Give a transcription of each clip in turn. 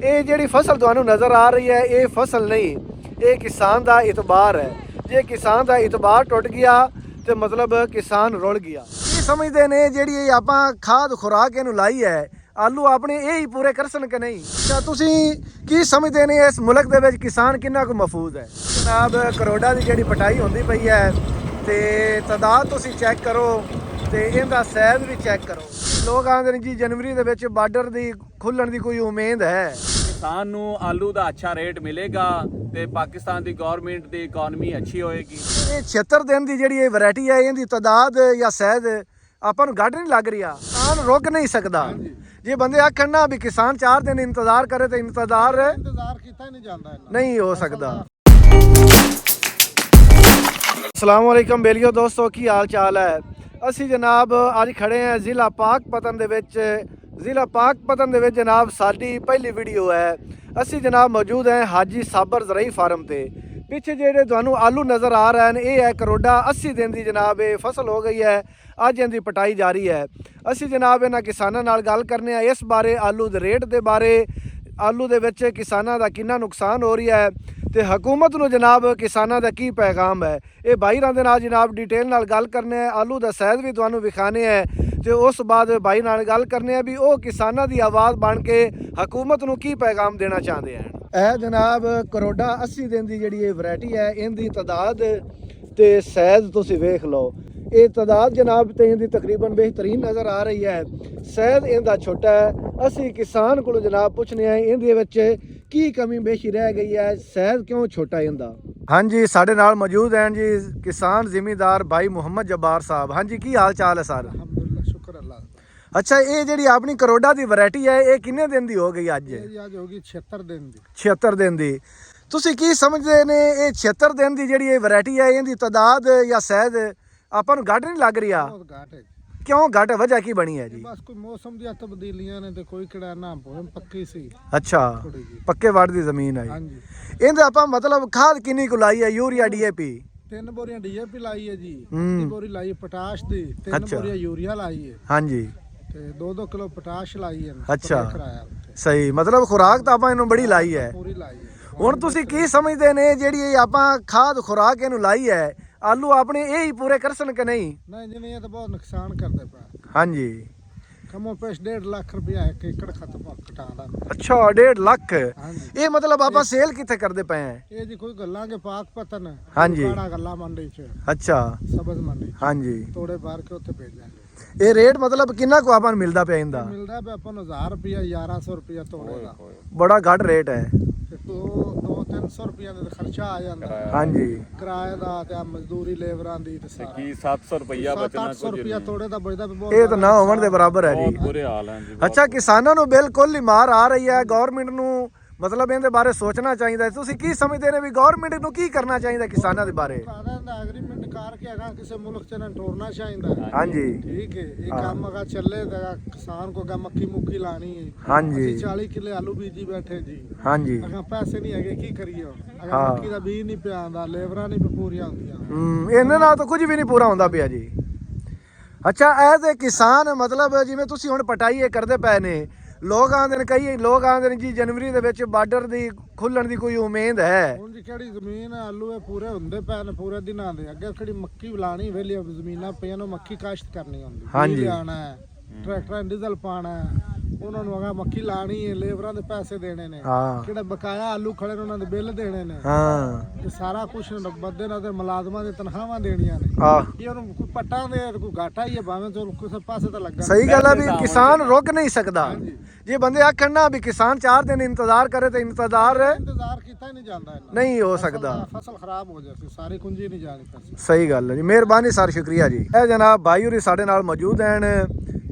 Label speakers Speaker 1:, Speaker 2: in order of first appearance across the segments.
Speaker 1: ਇਹ ਜਿਹੜੀ ਫਸਲ ਤੁਹਾਨੂੰ ਨਜ਼ਰ ਆ ਰਹੀ ਹੈ ਇਹ ਫਸਲ ਨਹੀਂ, ਇਹ ਕਿਸਾਨ ਦਾ ਇਤਬਾਰ ਹੈ। ਜੇ ਕਿਸਾਨ ਦਾ ਇਤਬਾਰ ਟੁੱਟ ਗਿਆ ਤੇ ਮਤਲਬ ਕਿਸਾਨ ਰੁਲ ਗਿਆ। ਕੀ ਸਮਝਦੇ ਨੇ ਜਿਹੜੀ ਇਹ ਆਪਾਂ ਖਾਦ ਖੁਰਾਕ ਇਹਨੂੰ ਲਾਈ ਹੈ, ਆਲੂ ਆਪਣੇ ਇਹ ਹੀ ਪੂਰੇ ਕਰਸਨ ਕਿ ਨਹੀਂ? ਤਾਂ ਤੁਸੀਂ ਕੀ ਸਮਝਦੇ ਨੇ ਇਸ ਮੁਲਕ ਦੇ ਵਿੱਚ ਕਿਸਾਨ ਕਿੰਨਾ ਕੁ ਮਹਿਫੂਜ਼ ਹੈ? ਜਨਾਬ ਕਰੋੜਾ ਦੀ ਜਿਹੜੀ ਪਟਾਈ ਹੁੰਦੀ ਪਈ ਹੈ ਤੇ ਤਾਦਾਦ ਤੁਸੀਂ ਚੈੱਕ ਕਰੋ ਤੇ ਇਹਦਾ ਸਾਈਜ਼ ਵੀ ਚੈੱਕ ਕਰੋ। ਲੋਕ ਆਂਦੇ ਨੇ ਜੀ ਜਨਵਰੀ ਦੇ ਵਿੱਚ ਬਾਰਡਰ ਦੀ ਖੁੱਲਣ ਦੀ ਕੋਈ ਉਮੀਦ ਹੈ?
Speaker 2: ਕਿਸਾਨ ਨੂੰ ਆਲੂ ਦਾ ਅੱਛਾ ਰੇਟ ਮਿਲੇਗਾ ਤੇ ਪਾਕਿਸਤਾਨ ਦੀ ਗਵਰਨਮੈਂਟ ਦੀ ਇਕਨੋਮੀ ਅੱਛੀ ਹੋਏਗੀ।
Speaker 1: ਇਹ 76 ਦਿਨ ਦੀ ਜਿਹੜੀ ਇਹ ਵੈਰਾਈਟੀ ਹੈ ਇਹਦੀ ਤਾਦਾਦ ਜਾਂ ਸਾਈਜ਼ ਆਪਾਂ ਨੂੰ ਘੱਟ ਨਹੀਂ ਲੱਗ ਰਿਹਾ। ਕਿਸਾਨ ਰੁਕ ਨਹੀਂ ਸਕਦਾ। ਜੇ ਬੰਦੇ ਆਖਣ ਨਾ ਵੀ ਕਿਸਾਨ 4 ਦਿਨ ਇੰਤਜ਼ਾਰ ਕਰੇ ਤੇ ਇੰਤਜ਼ਾਰ
Speaker 3: ਕੀਤਾ ਨਹੀਂ ਜਾਂਦਾ,
Speaker 1: ਨਹੀਂ ਹੋ ਸਕਦਾ। अस्सलाम वालेकुम बेलियो दोस्तों, की हाल चाल है? ਅਸੀਂ ਜਨਾਬ ਅੱਜ ਖੜੇ ਹਾਂ ਜ਼ਿਲ੍ਹਾ ਪਾਕਪਤਨ ਦੇ ਵਿੱਚ। ਜ਼ਿਲ੍ਹਾ ਪਾਕਪਤਨ ਦੇ ਵਿੱਚ ਜਨਾਬ ਸਾਡੀ ਪਹਿਲੀ ਵੀਡੀਓ ਹੈ। ਅਸੀਂ ਜਨਾਬ ਮੌਜੂਦ ਹਾਂ ਹਾਜੀ ਸਾਬਰ ਜ਼ਰਈ ਫਾਰਮ ਤੇ। ਪਿੱਛੇ ਜਿਹੜੇ ਤੁਹਾਨੂੰ ਆਲੂ ਨਜ਼ਰ ਆ ਰਹੇ ਨੇ ਇਹ ਹੈ ਕਰੋੜਾ 80 ਦਿਨ ਦੀ ਜਨਾਬ ਇਹ ਫਸਲ ਹੋ ਗਈ ਹੈ। ਅੱਜ ਇਹਦੀ ਪਟਾਈ ਜਾਰੀ ਹੈ। ਅਸੀਂ ਜਨਾਬ ਇਹਨਾਂ ਕਿਸਾਨਾਂ ਨਾਲ ਗੱਲ ਕਰਨੇ ਆ ਇਸ ਬਾਰੇ, ਆਲੂ ਦੇ ਰੇਟ ਦੇ ਬਾਰੇ, ਆਲੂ ਦੇ ਵਿੱਚ ਕਿਸਾਨਾਂ ਦਾ ਕਿੰਨਾ ਨੁਕਸਾਨ ਹੋ ਰਿਹਾ ਹੈ ਤੇ ਹਕੂਮਤ ਨੂੰ ਜਨਾਬ ਕਿਸਾਨਾਂ ਦਾ ਕੀ ਪੈਗਾਮ ਹੈ। ਇਹ ਭਾਈਰਾਂ ਦੇ ਨਾਲ ਜਨਾਬ ਡਿਟੇਲ ਨਾਲ ਗੱਲ ਕਰਨੇ ਹੈ। ਆਲੂ ਦਾ ਸਾਈਜ਼ ਵੀ ਤੁਹਾਨੂੰ ਵਿਖਾਣੇ ਹੈ ਤੇ ਉਸ ਬਾਅਦ ਭਾਈ ਨਾਲ ਗੱਲ ਕਰਨੇ ਆ ਵੀ ਉਹ ਕਿਸਾਨਾਂ ਦੀ ਆਵਾਜ਼ ਬਣ ਕੇ ਹਕੂਮਤ ਨੂੰ ਕੀ ਪੈਗਾਮ ਦੇਣਾ ਚਾਹੁੰਦੇ ਹਨ। ਇਹ ਜਨਾਬ ਕਰੋੜਾ 80 ਦਿਨ ਦੀ ਜਿਹੜੀ ਇਹ ਵੈਰਾਈਟੀ ਹੈ ਇਹਦੀ ਤਾਦਾਦ ਤੇ ਸਾਈਜ਼ ਤੁਸੀਂ ਵੇਖ ਲਓ। ਇਹ ਤਾਦਾਦ ਜਨਾਬ ਤੇ ਇਹਦੀ ਤਕਰੀਬਨ ਬਿਹਤਰੀਨ ਨਜ਼ਰ ਆ ਰਹੀ ਹੈ। ਸਾਈਜ਼ ਇਹਦਾ ਛੋਟਾ ਹੈ। ਅਸੀਂ ਕਿਸਾਨ ਕੋਲੋਂ ਜਨਾਬ ਪੁੱਛਨੇ ਆ ਇਹਦੇ ਵਿੱਚ ਕੀ ਕਮੀ ਬੇਸ਼ੀ ਰਹਿ ਗਈ ਹੈ, ਸਾਈਜ਼ ਕਿਉਂ ਛੋਟਾ ਇਹਦਾ। ਹਾਂਜੀ ਸਾਡੇ ਨਾਲ ਮੌਜੂਦ ਹਨ ਜੀ ਕਿਸਾਨ ਜ਼ਿਮੀਂਦਾਰ ਭਾਈ ਮੁਹੰਮਦ ਜੱਬਾਰ ਸਾਹਿਬ। ਹਾਂਜੀ ਕੀ ਹਾਲ ਚਾਲ ਹੈ ਸਰ?
Speaker 3: ਅਲਹਮਦੁਲਿਲਾ, ਸ਼ੁਕਰ ਅੱਲਾਹ।
Speaker 1: ਅੱਛਾ ਇਹ ਜਿਹੜੀ ਆਪਣੀ ਕਰੋੜਾ ਦੀ ਵੈਰਾਈਟੀ ਹੈ ਇਹ ਕਿੰਨੇ ਦਿਨ ਦੀ ਹੋ ਗਈ ਅੱਜ?
Speaker 3: ਇਹ ਅੱਜ ਹੋ ਗਈ 76 ਦਿਨ ਦੀ।
Speaker 1: 76 ਦਿਨ ਦੀ। ਤੁਸੀਂ ਕੀ ਸਮਝਦੇ ਨੇ ਇਹ 76 ਦਿਨ ਦੀ ਜਿਹੜੀ ਇਹ ਵੈਰਾਈਟੀ ਹੈ ਇਹਦੀ ਤਾਦਾਦ ਜਾਂ ਸਾਈਜ਼ ਆਪਾਂ ਨੂੰ ਘੱਟ ਨਹੀਂ ਲੱਗ ਰਿਹਾ?
Speaker 3: ਬਹੁਤ ਘਾਟ ਹੈ।
Speaker 1: ਕਿਉਂ ਘੱਟ? ਵਜ੍ਹਾ ਕੀ ਬਣੀ ਹੈ ਜੀ?
Speaker 3: ਬਸ ਕੋਈ ਮੌਸਮ ਦੀਆਂ ਤਬਦੀਲੀਆਂ ਨੇ ਤੇ ਕੋਈ ਕਿਹੜਾ ਨਾ ਭੋਮ ਪੱਕੀ ਸੀ।
Speaker 1: ਅੱਛਾ ਪੱਕੇ ਵੱਢ ਦੀ ਜ਼ਮੀਨ ਹੈ।
Speaker 3: ਹਾਂਜੀ
Speaker 1: ਇਹਦੇ ਆਪਾਂ ਮਤਲਬ ਖਾਦ ਕਿੰਨੀ ਕੁ ਲਾਈ ਹੈ, ਯੂਰੀਆ ਡੀਏਪੀ?
Speaker 3: 3 ਬੋਰੀਆਂ ਡੀਏਪੀ ਲਾਈ ਹੈ ਜੀ,
Speaker 1: ਹੂੰ।
Speaker 3: 1 ਬੋਰੀ ਲਾਈ ਪੋਟਾਸ਼ ਦੀ, 3
Speaker 1: ਅੱਛਾ।
Speaker 3: ਬੋਰੀਆਂ ਯੂਰੀਆ ਲਾਈ ਹੈ
Speaker 1: ਹਾਂਜੀ
Speaker 3: ਤੇ 2-2 ਕਿਲੋ ਪੋਟਾਸ਼ ਲਾਈ ਹੈ।
Speaker 1: ਅੱਛਾ।
Speaker 3: spray ਕਰਾਇਆ ਉੱਥੇ।
Speaker 1: ਸਹੀ, ਮਤਲਬ ਖੁਰਾਕ ਤਾਂ ਆਪਾਂ ਇਹਨੂੰ ਬੜੀ ਲਾਈ ਹੈ।
Speaker 3: ਪੂਰੀ ਲਾਈ ਹੈ।
Speaker 1: ਹੁਣ ਤੁਸੀਂ ਕੀ ਸਮਝਦੇ ਨੇ ਜਿਹੜੀ ਇਹ ਆਪਾਂ ਖਾਦ ਖੁਰਾਕ ਇਹਨੂੰ ਲਾਈ ਹੈ, ਆਲੂ ਆਪਣੇ ਇਹ ਹੀ ਪੂਰੇ ਕਰਸਨ ਕਿ ਨਹੀਂ?
Speaker 3: ਨਹੀਂ ਜੀ ਨਹੀਂ, ਇਹ ਤਾਂ ਬਹੁਤ ਨੁਕਸਾਨ ਕਰਦੇ ਪਏ।
Speaker 1: ਹਾਂਜੀ
Speaker 3: ਕਮੋ ਪੇਸ਼ 1.5 ਲੱਖ ਰੁਪਇਆ 1 ਏਕੜ ਖਤਮ ਘਟਾਉਂਦਾ।
Speaker 1: ਅੱਛਾ 1.5 ਲੱਖ।
Speaker 3: ਹਾਂਜੀ
Speaker 1: ਇਹ ਮਤਲਬ ਆਪਾਂ ਸੇਲ ਕਿੱਥੇ ਕਰਦੇ ਪਏ ਆ?
Speaker 3: ਇਹ ਜੀ ਕੋਈ ਗੱਲਾਂ ਕੇ ਪਾਕਪਤਨ
Speaker 1: ਹਾਂਜੀ।
Speaker 3: ਬਾੜਾ ਗੱਲਾਂ ਮੰਡੀ ਚ,
Speaker 1: ਅੱਛਾ
Speaker 3: ਸਬਜ਼ ਮੰਡੀ ਚ
Speaker 1: ਹਾਂਜੀ।
Speaker 3: ਤੋੜੇ ਬਾਰ ਕੇ ਉੱਥੇ ਭੇਜਾਂਗੇ।
Speaker 1: ਇਹ ਰੇਟ ਮਤਲਬ ਕਿੰਨਾ ਕੁ ਆਪਾਂ ਨੂੰ ਮਿਲਦਾ ਪਿਆ ਇਹਦਾ?
Speaker 3: ਮਿਲਦਾ ਪਿਆ ਆਪਾਂ ਨੂੰ 1000 ਰੁਪਇਆ 1100 ਰੁਪਇਆ ਤੋੜੇ ਦਾ
Speaker 1: ਬੜਾ ਘੱਟ ਰੇਟ ਹੈ।
Speaker 3: ਤੇ 200-300 ਰੁਪਇਆ ਦਾ ਖਰਚਾ ਆ ਜਾਂਦਾ
Speaker 1: ਹਾਂਜੀ
Speaker 3: ਕਿਰਾਏ ਦਾ ਤੇ ਮਜ਼ਦੂਰੀ ਲੇਬਰਾਂ ਦੀ ਤੇ ਸਾਰਾ
Speaker 2: ਕੀ 700 ਰੁਪਈਆ ਬਚਣਾ
Speaker 3: 700 ਰੁਪਇਆ ਤੋੜੇ ਦਾ ਬਚਦਾ ਵੀ ਬਹੁਤ।
Speaker 1: ਇਹ ਤਾਂ ਨਾ ਹੋਣ ਦੇ ਬਰਾਬਰ ਹੈ
Speaker 2: ਬਹੁਤ
Speaker 1: ਜੀ।
Speaker 2: ਬੁਰੇ ਹਾਲ ਹਨ ਜੀ।
Speaker 1: ਅੱਛਾ ਕਿਸਾਨਾਂ ਨੂੰ ਬਿਲਕੁਲ ਹੀ ਮਾਰ ਆ ਰਹੀ ਹੈ। ਗਵਰਨਮੈਂਟ ਨੂੰ ਮਤਲਬ ਇਹਦੇ ਬਾਰੇ ਸੋਚਣਾ ਚਾਹੀਦਾ ਹੈ। ਤੁਸੀਂ ਕੀ ਸਮਝਦੇ ਨੇ ਵੀ ਗਵਰਨਮੈਂਟ ਨੂੰ ਕੀ ਕਰਨਾ ਚਾਹੀਦਾ ਕਿਸਾਨਾਂ ਦੇ ਬਾਰੇ?
Speaker 3: ਦਾ ਐਗਰੀਮੈਂਟ ਕਰਕੇ ਅਗਾ ਕਿਸੇ ਮੁਲਕ ਚ ਨਾ ਟੋਰਨਾ ਚਾਹੀਦਾ।
Speaker 1: ਹਾਂਜੀ
Speaker 3: ठीक है, ये काम अगर चले तो किसान को अगर मक्की मुक्की लानी है।
Speaker 1: ਹਾਂਜੀ
Speaker 3: 40 किले आलू बीजी बैठे जी,
Speaker 1: ਹਾਂਜੀ
Speaker 3: अगर पैसे नहीं है की करिए? अगर
Speaker 1: हाँ।
Speaker 3: मक्की का बीज नहीं पिया आंदा, लेबरा नहीं पूरियां होंदियां।
Speaker 1: ਇਹਨਾਂ ਨਾਲ ਤਾਂ ਕੁਝ ਵੀ ਨਹੀਂ ਪੂਰਾ ਹੁੰਦਾ ਪਿਆ ਜੀ। ਅੱਛਾ ਇਹ ਤੇ ਕਿਸਾਨ ਮਤਲਬ ਜਿਵੇਂ ਤੁਸੀਂ ਹੁਣ ਪਟਾਈ ਇਹ ਕਰਦੇ ਪਏ ਨੇ, ਲੋਕ ਆਂਦੇ ਨੇ ਕਈ ਲੋਕ ਆਂਦੇ ਨੇ ਜੀ ਜਨਵਰੀ ਦੇ ਵਿੱਚ ਬਾਰਡਰ ਦੀ ਖੁੱਲਣ ਦੀ ਕੋਈ ਉਮੀਦ ਹੈ?
Speaker 3: ਹੁਣ ਜੀ ਕਿਹੜੀ ਜ਼ਮੀਨ ਹੈ, ਆਲੂ ਇਹ ਪੂਰੇ ਹੁੰਦੇ ਪਏ ਨੇ ਪੂਰੇ ਦਿਨਾਂ ਦੇ। ਅੱਗੇ ਕਿਹੜੀ ਮੱਕੀ ਲਾਣੀ ਵੇਲੀ ਜ਼ਮੀਨਾਂ ਪਈਆਂ ਨੂੰ ਮੱਕੀ ਕਾਸ਼ਤ ਕਰਨੀ ਹੁੰਦੀ।
Speaker 1: ਹਾਂਜੀ।
Speaker 3: ਬੀਜ ਲਿਆਉਣਾ ਹੈ, ਟਰੈਕਟਰਾਂ ਨੂੰ ਡੀਜ਼ਲ ਪਾਣਾ ਹੈ, ਉਹਨਾਂ ਨੂੰ ਅਗਾ ਮੱਕੀ ਲਾਣੀ ਹੈ, ਲੇਬਰਾਂ ਦੇ ਪੈਸੇ ਦੇਣੇ ਨੇ,
Speaker 1: ਹਾਂ
Speaker 3: ਕਿਹੜੇ ਬਕਾਇਆ ਆਲੂ ਖੜੇ ਨੇ ਉਹਨਾਂ ਦੇ ਬਿੱਲ ਦੇਣੇ ਨੇ,
Speaker 1: ਹਾਂ
Speaker 3: ਇਹ ਸਾਰਾ ਕੁਝ ਬੱਦੇ ਨਾਲ ਤੇ ਮੁਲਾਜ਼ਮਾਂ ਦੀ ਤਨਖਾਹਾਂ ਦੇਣੀਆਂ ਨੇ।
Speaker 1: ਆ
Speaker 3: ਇਹ ਉਹਨੂੰ ਕੋਈ ਪੱਟਾਂ ਦੇ ਕੋਈ ਘਾਟਾ ਹੀ ਹੈ, ਭਾਵੇਂ ਤੋਂ ਕਿਸੇ ਪਾਸੇ ਤਾਂ ਲੱਗਾ।
Speaker 1: ਸਹੀ ਗੱਲ ਹੈ ਵੀ ਕਿਸਾਨ ਰੁਕ ਨਹੀਂ ਸਕਦਾ।
Speaker 3: ਹਾਂਜੀ।
Speaker 1: ਜੇ ਬੰਦੇ ਆਖਣ ਨਾ ਵੀ ਕਿਸਾਨ 4 ਦਿਨ ਇੰਤਜ਼ਾਰ ਕਰੇ ਤੇ ਇੰਤਜ਼ਾਰ
Speaker 3: ਇੰਤਜ਼ਾਰ ਕੀਤਾ ਹੀ ਨਹੀਂ ਜਾਂਦਾ ਇਹਨਾਂ।
Speaker 1: ਨਹੀਂ ਹੋ ਸਕਦਾ।
Speaker 3: ਫਸਲ ਖਰਾਬ ਹੋ ਜਾਂਦੀ, ਸਾਰੀ ਕੁੰਜੀ ਨਹੀਂ ਜਾਣੀ ਫਸਲ।
Speaker 1: ਸਹੀ ਗੱਲ ਹੈ ਜੀ, ਮਿਹਰਬਾਨੀ ਸਰ, ਸ਼ੁਕਰੀਆ ਜੀ। ਇਹ ਜਨਾਬ ਭਾਈ ਹੋਰੀ ਸਾਡੇ ਨਾਲ ਮੌਜੂਦ ਹਨ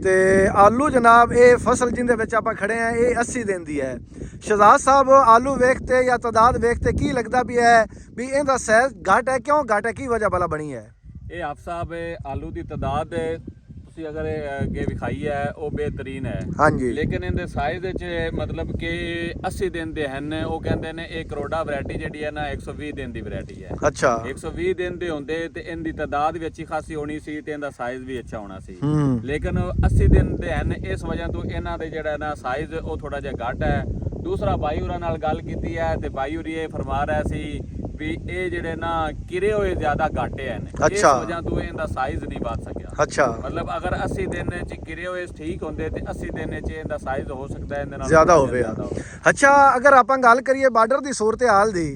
Speaker 1: ਤੇ ਆਲੂ ਜਨਾਬ ਇਹ ਫਸਲ ਜਿੰਦੇ ਵਿੱਚ ਆਪਾਂ ਖੜੇ ਆ ਇਹ 80 ਦਿਨ ਦੀ ਹੈ। ਸ਼ਹਜ਼ਾਦ ਸਾਹਿਬ ਆਲੂ ਵੇਖਤੇ ਜਾਂ ਤਾਦਾਦ ਵੇਖਤੇ ਕੀ ਲੱਗਦਾ ਵੀ ਹੈ ਵੀ ਇਹਦਾ ਸਾਈਜ਼ ਘੱਟ ਹੈ? ਕਿਉਂ ਘੱਟ ਹੈ? ਕੀ ਵਜ੍ਹਾ ਭਲਾ ਬਣੀ ਹੈ?
Speaker 2: ਇਹ ਆਪ ਸਾਹਿਬ ਆਲੂ ਦੀ ਤਾਦਾਦ ਤੁਸੀਂ ਅਗਰ ਅੱਗੇ ਵਿਖਾਈ ਹੈ ਉਹ ਬਿਹਤਰੀਨ ਹੈ।
Speaker 1: ਹਾਂਜੀ
Speaker 2: ਲੇਕਿਨ ਇਹਦੇ ਸਾਈਜ਼ ਵਿੱਚ ਮਤਲਬ ਕਿ 80 ਦਿਨ ਦੇ ਹਨ। ਉਹ ਕਹਿੰਦੇ ਨੇ ਇਹ ਕਰੋੜਾ ਵੈਰਾਈਟੀ ਜਿਹੜੀ ਹੈ ਨਾ 120 ਦਿਨ ਦੀ ਵੈਰਾਈਟੀ ਹੈ।
Speaker 1: ਅੱਛਾ
Speaker 2: 120 ਦਿਨ ਦੇ ਹੁੰਦੇ ਤੇ ਇਹਦੀ ਤਾਦਾਦ ਵੀ ਅੱਛੀ ਖਾਸੀ ਹੋਣੀ ਸੀ ਤੇ ਇਹਦਾ ਸਾਈਜ਼ ਵੀ ਅੱਛਾ ਹੋਣਾ ਸੀ।
Speaker 1: ਹੂੰ
Speaker 2: ਲੇਕਿਨ 80 ਦਿਨ ਦੇ ਹਨ, ਇਸ ਵਜ੍ਹਾ ਤੋਂ ਇਹਨਾਂ ਦੇ ਜਿਹੜਾ ਨਾ ਸਾਈਜ਼ ਉਹ ਥੋੜਾ ਜਿਹਾ ਘੱਟ ਹੈ। ਦੂਸਰਾ ਬਾਈ ਹੋਰਾਂ ਨਾਲ ਗੱਲ ਕੀਤੀ ਹੈ ਤੇ ਬਾਈ ਹੋਰੀ ਇਹ ਫਰਮਾ ਰਿਹਾ ਸੀ ਵੀ ਇਹ ਜਿਹੜੇ ਨਾ ਕਿਰੇ ਹੋਏ ਜ਼ਿਆਦਾ ਘਾਟੇ ਹਨ, ਇਸ
Speaker 1: ਅੱਛਾ।
Speaker 2: ਵਜ੍ਹਾ ਤੋਂ ਇਹਦਾ ਸਾਈਜ਼ ਨਹੀਂ ਵੱਧ ਸਕਿਆ।
Speaker 1: ਅੱਛਾ,
Speaker 2: ਮਤਲਬ ਅਗਰ 80 ਦਿਨ ਚ ਕਿਰੇ ਹੋਏ ਠੀਕ ਹੁੰਦੇ ਤੇ 80 ਦਿਨ ਚ ਇਹਦਾ ਸਾਈਜ਼ ਹੋ ਸਕਦਾ ਇਹਦੇ ਨਾਲ
Speaker 1: ਜ਼ਿਆਦਾ ਹੋਵੇ। ਅੱਛਾ, ਅਗਰ ਆਪਾਂ ਗੱਲ ਕਰੀਏ ਬਾਰਡਰ ਦੀ ਸੂਰਤ ਹਾਲ ਦੀ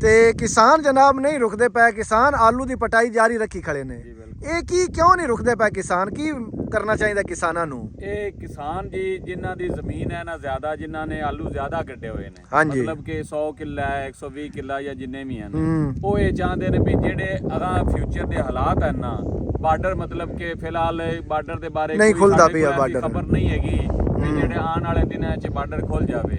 Speaker 1: ਤੇ ਕਿਸਾਨ ਜਨਾਬ ਨਹੀਂ ਰੁਕਦੇ ਪਏ, ਕਿਸਾਨ ਆਲੂ ਦੀ ਪਟਾਈ ਜਾਰੀ ਰੱਖੀ ਖੜੇ ਨੇ। ਇਹ ਕੀ ਕਿਉਂ ਨਹੀਂ ਰੁਕਦੇ ਪਏ ਕਿਸਾਨ? ਕੀ ਕਰਨਾ ਚਾਹੀਦਾ ਕਿਸਾਨਾਂ ਨੂੰ? ਇਹ
Speaker 2: ਕਿਸਾਨ ਜੀ ਜਿਨ੍ਹਾਂ ਦੀ ਜ਼ਮੀਨ ਹੈ ਨਾ ਜ਼ਿਆਦਾ, ਜਿਨ੍ਹਾਂ ਨੇ ਆਲੂ ਜ਼ਿਆਦਾ ਕੱਢੇ ਹੋਏ ਨੇ,
Speaker 1: ਹਾਂਜੀ।
Speaker 2: ਮਤਲਬ ਕਿ 100 ਕਿੱਲਾ ਹੈ, 120 ਕਿੱਲਾ ਜਾਂ ਜਿੰਨੇ ਵੀ ਹਨ, ਉਹ ਇਹ ਚਾਹੁੰਦੇ ਨੇ ਵੀ ਜਿਹੜੇ ਅਗਾਂਹ ਫਿਊਚਰ ਦੇ ਹਾਲਾਤ ਹਨ ਨਾ, ਬਾਰਡਰ ਮਤਲਬ ਕਿ ਫਿਲਹਾਲ ਬਾਰਡਰ ਦੇ ਬਾਰੇ
Speaker 1: ਨਹੀਂ ਖੁੱਲਦਾ ਪਿਆ ਬਾਰਡਰ,
Speaker 2: ਖਬਰ ਨਹੀਂ ਹੈਗੀ ਵੀ ਜਿਹੜੇ ਆਉਣ ਵਾਲੇ ਦਿਨਾਂ 'ਚ ਬਾਰਡਰ ਖੁੱਲ ਜਾਵੇ।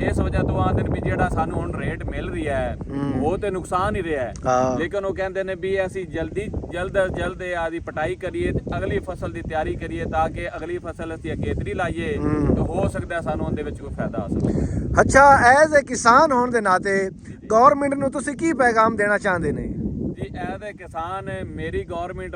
Speaker 2: ਇਸ ਵਜ੍ਹਾ ਤੋਂ ਆਂਦੇ ਨੇ ਵੀ ਜਿਹੜਾ ਸਾਨੂੰ ਹੁਣ ਰੇਟ ਮਿਲ ਰਿਹਾ ਹੈ ਉਹ ਤੇ ਨੁਕਸਾਨ ਹੀ ਰਿਹਾ ਹੈ, ਲੇਕਿਨ ਉਹ ਕਹਿੰਦੇ ਨੇ ਵੀ ਅਸੀਂ ਜਲਦ ਆਦੀ ਪਟਾਈ ਕਰੀਏ ਤੇ ਅਗਲੀ ਫਸਲ ਦੀ ਤਿਆਰੀ ਕਰੀਏ ਤਾਂ ਕਿ ਅਗਲੀ ਫਸਲ ਅਸੀਂ ਅਗੇਤਰੀ ਲਾਈਏ ਤੇ ਹੋ ਸਕਦਾ ਸਾਨੂੰ ਉਹਦੇ ਵਿੱਚ ਕੋਈ ਫਾਇਦਾ ਆ ਸਕੇ।
Speaker 1: ਅੱਛਾ, ਐਜ਼ ਅ ਕਿਸਾਨ ਹੋਣ ਦੇ ਨਾਤੇ ਗਵਰਨਮੈਂਟ ਨੂੰ ਤੁਸੀਂ ਕੀ ਪੈਗਾਮ ਦੇਣਾ ਚਾਹੁੰਦੇ ਨੇ?
Speaker 2: ਜੀ ਐਜ਼ ਅ ਕਿਸਾਨ ਮੇਰੀ ਗਵਰਨਮੈਂਟ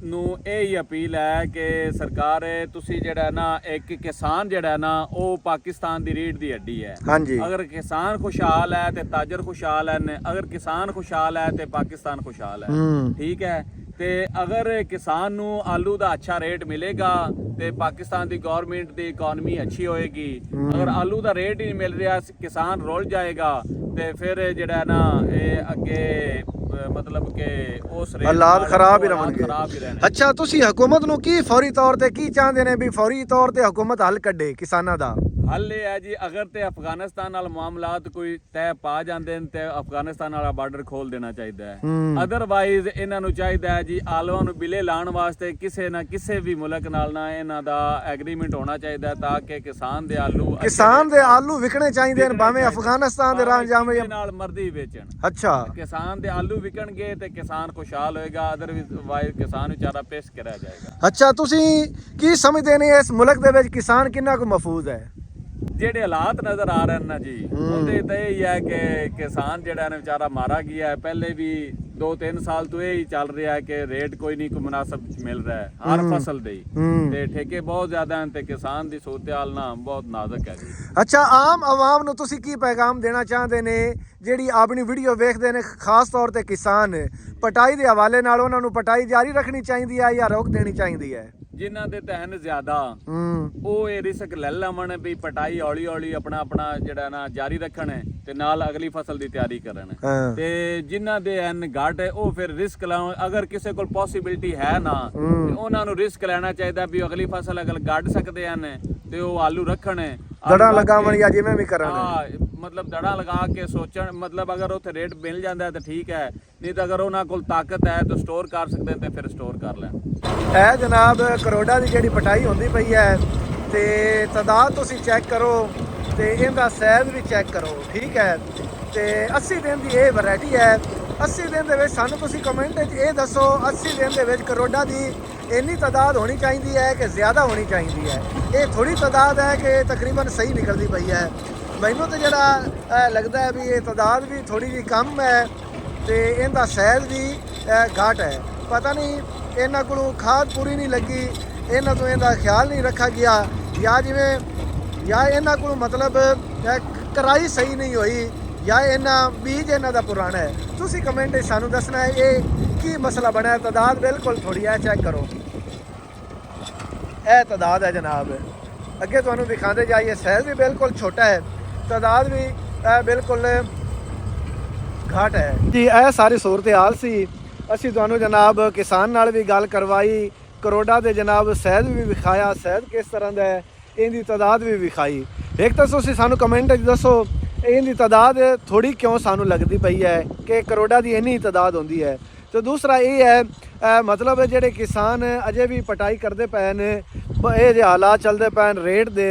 Speaker 2: ਨੂੰ ਇਹ ਹੀ ਅਪੀਲ ਹੈ ਕਿ ਸਰਕਾਰ ਤੁਸੀਂ ਜਿਹੜਾ ਨਾ ਇੱਕ ਕਿਸਾਨ ਜਿਹੜਾ ਨਾ ਉਹ ਪਾਕਿਸਤਾਨ ਦੀ ਰੀੜ੍ਹ ਦੀ ਹੱਡੀ ਹੈ।
Speaker 1: ਹਾਂਜੀ।
Speaker 2: ਅਗਰ ਕਿਸਾਨ ਖੁਸ਼ਹਾਲ ਹੈ ਤੇ ਤਾਜਰ ਖੁਸ਼ਹਾਲ ਹਨ, ਅਗਰ ਕਿਸਾਨ ਖੁਸ਼ਹਾਲ ਹੈ ਤੇ ਪਾਕਿਸਤਾਨ ਖੁਸ਼ਹਾਲ ਹੈ। ਠੀਕ ਹੈ, ਤੇ ਅਗਰ ਕਿਸਾਨ ਨੂੰ ਆਲੂ ਦਾ ਅੱਛਾ ਰੇਟ ਮਿਲੇਗਾ ਤੇ ਪਾਕਿਸਤਾਨ ਦੀ ਗਵਰਨਮੈਂਟ ਦੀ ਇਕਨੋਮੀ ਅੱਛੀ ਹੋਏਗੀ। ਅਗਰ ਆਲੂ ਦਾ ਰੇਟ ਹੀ ਨਹੀਂ ਮਿਲ ਰਿਹਾ, ਕਿਸਾਨ ਰੁਲ ਜਾਏਗਾ ਤੇ ਫਿਰ ਜਿਹੜਾ ਨਾ ਇਹ ਅੱਗੇ ਮਤਲਬ ਕਿ ਉਸ ਰੇਟ
Speaker 1: ਹਾਲਾਤ ਖਰਾਬ ਹੀ ਰਹਿਣਗੇ। ਅੱਛਾ, ਤੁਸੀਂ ਹਕੂਮਤ ਨੂੰ ਕੀ ਫੌਰੀ ਤੌਰ ਤੇ ਕੀ ਚਾਹੁੰਦੇ ਨੇ ਵੀ ਫੌਰੀ ਤੌਰ ਤੇ ਹਕੂਮਤ ਹੱਲ ਕੱਢੇ ਕਿਸਾਨਾਂ ਦਾ?
Speaker 2: ਹੱਲ ਇਹ ਹੈ ਜੀ, ਅਗਰ ਤੇ ਅਫਗਾਨਿਸਤਾਨ ਨਾਲ ਮਾਮਲਾਤ ਕੋਈ ਤੈਅ ਪਾ ਜਾਂਦੇ ਨੇ ਤੇ ਅਫਗਾਨਿਸਤਾਨ ਵਾਲਾ ਬਾਰਡਰ ਖੋਲ ਦੇਣਾ ਚਾਹੀਦਾ ਹੈ। ਅਦਰਵਾਈਜ਼ ਇਹਨਾਂ ਨੂੰ ਚਾਹੀਦਾ ਹੈ ਜੀ ਆਲੂਆਂ ਨੂੰ ਬਿਲੇ ਲਾਉਣ ਵਾਸਤੇ ਕਿਸੇ ਨਾ ਕਿਸੇ ਵੀ ਮੁਲਕ ਨਾਲ ਨਾ ਇਹਨਾਂ ਦਾ ਐਗਰੀਮੈਂਟ ਹੋਣਾ ਚਾਹੀਦਾ ਤਾਂ ਕਿ ਕਿਸਾਨ ਦੇ ਆਲੂ
Speaker 1: ਵਿਕਣੇ ਚਾਹੀਦੇ ਨੇ, ਭਾਵੇਂ ਅਫਗਾਨਿਸਤਾਨ ਦੇ ਰਾਹ ਜਾਵੇਂ
Speaker 2: ਨਾਲ ਮਰਦੀ ਵੇਚਣ।
Speaker 1: ਅੱਛਾ,
Speaker 2: ਕਿਸਾਨ ਦੇ ਆਲੂ ਵਿਕਣਗੇ ਤੇ ਕਿਸਾਨ ਖੁਸ਼ਹਾਲ ਹੋਏਗਾ, ਅਦਰਵਾਈਜ਼ ਕਿਸਾਨ ਵਿਚਾਰਾ ਪਿਸ ਕੇ ਰਹਿ ਜਾਏਗਾ।
Speaker 1: ਅੱਛਾ, ਤੁਸੀਂ ਕੀ ਸਮਝਦੇ ਨੇ ਇਸ ਮੁਲਕ ਦੇ ਵਿੱਚ ਕਿਸਾਨ ਕਿੰਨਾ ਕੁ ਮਹਿਫੂਜ਼ ਹੈ?
Speaker 2: ਜਿਹੜੇ ਹਾਲਾਤ ਨਜ਼ਰ ਆ ਰਹੇ ਨੇ ਜੀ ਉਹਦੇ ਤੇ ਇਹ ਹੀ ਹੈ ਕਿ ਕਿਸਾਨ ਜਿਹੜਾ ਨੇ ਵਿਚਾਰਾ ਮਾਰਾ ਗਿਆ ਹੈ। ਪਹਿਲੇ ਵੀ 2-3 ਸਾਲ ਤੋਂ ਇਹ ਹੀ ਚੱਲ ਰਿਹਾ ਹੈ ਕਿ ਰੇਟ ਕੋਈ ਨਹੀਂ ਕੋਈ ਮੁਨਾਸਬ ਮਿਲ ਰਿਹਾ ਹੈ ਹਰ ਫਸਲ ਦੇ, ਤੇ ਠੇਕੇ ਬਹੁਤ ਜ਼ਿਆਦਾ ਹਨ ਤੇ ਕਿਸਾਨ ਦੀ ਸੂਰਤ-ਹਾਲ ਨਾ ਬਹੁਤ ਨਾਜ਼ੁਕ ਹੈ ਜੀ।
Speaker 1: ਅੱਛਾ, ਆਮ ਆਵਾਮ ਨੂੰ ਤੁਸੀਂ ਕੀ ਪੈਗਾਮ ਦੇਣਾ ਚਾਹੁੰਦੇ ਨੇ ਜਿਹੜੀ ਆਪਣੀ ਵੀਡੀਓ ਵੇਖਦੇ ਨੇ, ਖਾਸ ਤੌਰ ਤੇ ਕਿਸਾਨ? ਪਟਾਈ ਦੇ ਹਵਾਲੇ ਨਾਲ ਉਹਨਾਂ ਨੂੰ ਪਟਾਈ ਜਾਰੀ ਰੱਖਣੀ ਚਾਹੀਦੀ ਹੈ ਜਾਂ ਰੋਕ ਦੇਣੀ ਚਾਹੀਦੀ ਹੈ?
Speaker 2: ਜਿਨ੍ਹਾਂ ਦੇ ਤਹਿਨ ਜ਼ਿਆਦਾ ਉਹ ਇਹ ਰਿਸਕ ਲੈ ਲਵਣ ਵੀ ਪਟਾਈ ਹੌਲੀ ਆਪਣਾ ਜਿਹੜਾ ਨਾ ਜਾਰੀ ਰੱਖਣ ਤੇ ਨਾਲ ਅਗਲੀ ਫਸਲ ਦੀ ਤਿਆਰੀ ਕਰਨ, ਤੇ ਜਿਨ੍ਹਾਂ ਦੇ ਹਨ ਘਾਟ ਉਹ ਫਿਰ ਰਿਸਕ ਲਾਉਣ। ਅਗਰ ਕਿਸੇ ਕੋਲ ਪੋਸੀਬਿਲਿਟੀ ਹੈ ਨਾ ਤੇ ਉਹਨਾਂ ਨੂੰ ਰਿਸਕ ਲੈਣਾ ਚਾਹੀਦਾ ਵੀ ਅਗਲੀ ਫਸਲ ਅਗਰ ਕੱਢ ਸਕਦੇ ਹਨ ਤੇ ਉਹ ਆਲੂ ਰੱਖਣ,
Speaker 1: ਦੜਾ ਲਗਾਵਣ ਜਾਂ ਜਿਵੇਂ ਵੀ ਕਰਨ।
Speaker 2: ਮਤਲਬ ਦੜਾ ਲਗਾ ਕੇ ਸੋਚਣ, ਮਤਲਬ ਅਗਰ ਉੱਥੇ ਰੇਟ ਮਿਲ ਜਾਂਦਾ ਤਾਂ ਠੀਕ ਹੈ, ਨਹੀਂ ਤਾਂ ਅਗਰ ਉਹਨਾਂ ਕੋਲ ਤਾਕਤ ਹੈ ਤਾਂ ਸਟੋਰ ਕਰ ਸਕਦੇ ਤੇ ਫਿਰ ਸਟੋਰ ਕਰ ਲੈਣ।
Speaker 1: ਇਹ ਜਨਾਬ ਕਰੋੜਾ ਦੀ ਜਿਹੜੀ ਪਟਾਈ ਹੁੰਦੀ ਪਈ ਹੈ ਤੇ ਤਾਦਾਦ ਤੁਸੀਂ ਚੈੱਕ ਕਰੋ ਤੇ ਇਹਦਾ ਸਾਈਜ਼ ਵੀ ਚੈੱਕ ਕਰੋ। ਠੀਕ ਹੈ, ਤੇ 80 ਦਿਨ ਦੀ ਇਹ ਵੈਰਾਈਟੀ ਹੈ। 80 ਦਿਨ ਦੇ ਵਿੱਚ ਸਾਨੂੰ ਤੁਸੀਂ ਕਮੈਂਟ 'ਚ ਇਹ ਦੱਸੋ 80 ਦਿਨ ਦੇ ਵਿੱਚ ਕਰੋੜਾ ਦੀ ਇੰਨੀ ਤਾਦਾਦ ਹੋਣੀ ਚਾਹੀਦੀ ਹੈ ਕਿ ਜ਼ਿਆਦਾ ਹੋਣੀ ਚਾਹੀਦੀ ਹੈ? ਇਹ ਥੋੜੀ ਤਾਦਾਦ ਹੈ ਕਿ ਤਕਰੀਬਨ ਸਹੀ ਨਿਕਲਦੀ ਪਈ ਹੈ। ਮੈਨੂੰ ਤਾਂ ਜਿਹੜਾ ਲੱਗਦਾ ਹੈ ਵੀ ਇਹ ਤਾਦਾਦ ਵੀ ਥੋੜੀ ਜਿਹੀ ਕਮ ਹੈ ਤੇ ਇਹਦਾ ਸਾਈਜ਼ ਵੀ ਘੱਟ ਹੈ। ਪਤਾ ਨਹੀਂ ਇਹਨਾਂ ਕੋਲੋਂ ਖਾਦ ਪੂਰੀ ਨਹੀਂ ਲੱਗੀ, ਇਹਨਾਂ ਤੋਂ ਇਹਦਾ ਖਿਆਲ ਨਹੀਂ ਰੱਖਿਆ ਗਿਆ, ਜਾਂ ਇਹਨਾਂ ਕੋਲ ਮਤਲਬ ਕਰਾਈ ਸਹੀ ਨਹੀਂ ਹੋਈ, ਜਾਂ ਇਹਨਾਂ ਬੀਜ ਇਹਨਾਂ ਦਾ ਪੁਰਾਣਾ ਹੈ। ਤੁਸੀਂ ਕਮੈਂਟ 'ਚ ਸਾਨੂੰ ਦੱਸਣਾ ਹੈ ਇਹ ਕੀ ਮਸਲਾ ਬਣਿਆ ਹੈ। ਤਾਦਾਦ ਬਿਲਕੁਲ ਥੋੜੀ ਹੈ, ਚੈੱਕ ਕਰੋ। ਇਹ ਤਾਦਾਦ ਹੈ ਜਨਾਬ, ਅੱਗੇ ਤੁਹਾਨੂੰ ਦਿਖਾਉਂਦੇ ਜਾਈਏ। ਸਾਈਜ਼ ਵੀ ਬਿਲਕੁਲ ਛੋਟਾ ਹੈ, ਤਾਦਾਦ ਵੀ ਬਿਲਕੁਲ ਘੱਟ ਹੈ ਜੀ। ਇਹ ਸਾਰੀ ਸੂਰਤ ਹਾਲ ਸੀ। ਅਸੀਂ ਤੁਹਾਨੂੰ ਜਨਾਬ ਕਿਸਾਨ ਨਾਲ ਵੀ ਗੱਲ ਕਰਵਾਈ, ਕਰੋੜਾ ਦੇ ਜਨਾਬ ਸਾਈਜ਼ ਵੀ ਵਿਖਾਇਆ, ਸਾਈਜ਼ ਕਿਸ ਤਰ੍ਹਾਂ ਦਾ ਹੈ, ਇਹਦੀ ਤਾਦਾਦ ਵੀ ਵਿਖਾਈ। ਇੱਕ ਤਾਂ ਤੁਸੀਂ ਸਾਨੂੰ ਕਮੈਂਟ 'ਚ ਦੱਸੋ ਇਹਦੀ ਤਾਦਾਦ ਥੋੜੀ ਕਿਉਂ ਸਾਨੂੰ ਲੱਗਦੀ ਪਈ ਹੈ ਕਿ ਕਰੋੜਾ ਦੀ ਇੰਨੀ ਤਾਦਾਦ ਹੁੰਦੀ ਹੈ। ਤੇ ਦੂਸਰਾ ਇਹ ਹੈ ਮਤਲਬ ਜਿਹੜੇ ਕਿਸਾਨ ਅਜੇ ਵੀ ਪਟਾਈ ਕਰਦੇ ਪਏ ਨੇ, ਇਹ ਜੇ ਹਾਲਾਤ ਚੱਲਦੇ ਪਏ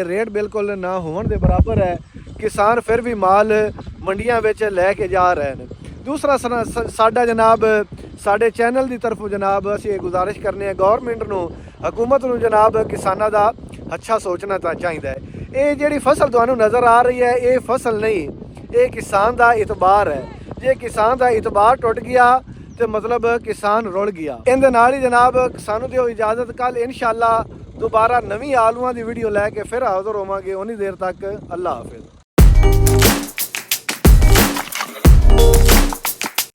Speaker 1: ਰੇਟ ਬਿਲਕੁਲ ਨਾ ਹੋਣ ਦੇ ਬਰਾਬਰ ਹੈ। ਕਿਸਾਨ ਫਿਰ ਵੀ ਮਾਲ ਮੰਡੀਆਂ ਵਿੱਚ ਲੈ ਕੇ ਜਾ ਰਹੇ ਨੇ। ਦੂਸਰਾ ਸਾਡਾ ਜਨਾਬ ਸਾਡੇ ਚੈਨਲ ਦੀ ਤਰਫੋਂ ਜਨਾਬ ਅਸੀਂ ਇਹ ਗੁਜ਼ਾਰਿਸ਼ ਕਰਨੇ ਆ ਗਵਰਨਮੈਂਟ ਨੂੰ, ਹਕੂਮਤ ਨੂੰ ਜਨਾਬ ਕਿਸਾਨਾਂ ਦਾ ਅੱਛਾ ਸੋਚਣਾ ਤਾਂ ਚਾਹੀਦਾ ਹੈ। ਇਹ ਜਿਹੜੀ ਫਸਲ ਤੁਹਾਨੂੰ ਨਜ਼ਰ ਆ ਰਹੀ ਹੈ ਇਹ ਫਸਲ ਨਹੀਂ, ਇਹ ਕਿਸਾਨ ਦਾ ਇਤਬਾਰ ਹੈ। ਜੇ ਕਿਸਾਨ ਦਾ ਇਤਬਾਰ ਟੁੱਟ ਗਿਆ ਤੇ ਮਤਲਬ ਕਿਸਾਨ ਰੁਲ ਗਿਆ। ਇਹਦੇ ਨਾਲ ਹੀ ਜਨਾਬ ਸਾਨੂੰ ਦਿਓ ਇਜਾਜ਼ਤ, ਕੱਲ ਇਨਸ਼ਾਅੱਲਾ ਦੁਬਾਰਾ ਨਵੀਂ ਆਲੂਆਂ ਦੀ ਵੀਡੀਓ ਲੈ ਕੇ ਫਿਰ ਹਾਜ਼ਰ ਹੋਵਾਂਗੇ। ਉਨੀ ਦੇਰ ਤੱਕ ਅੱਲਾ ਹਾਫਿਜ਼।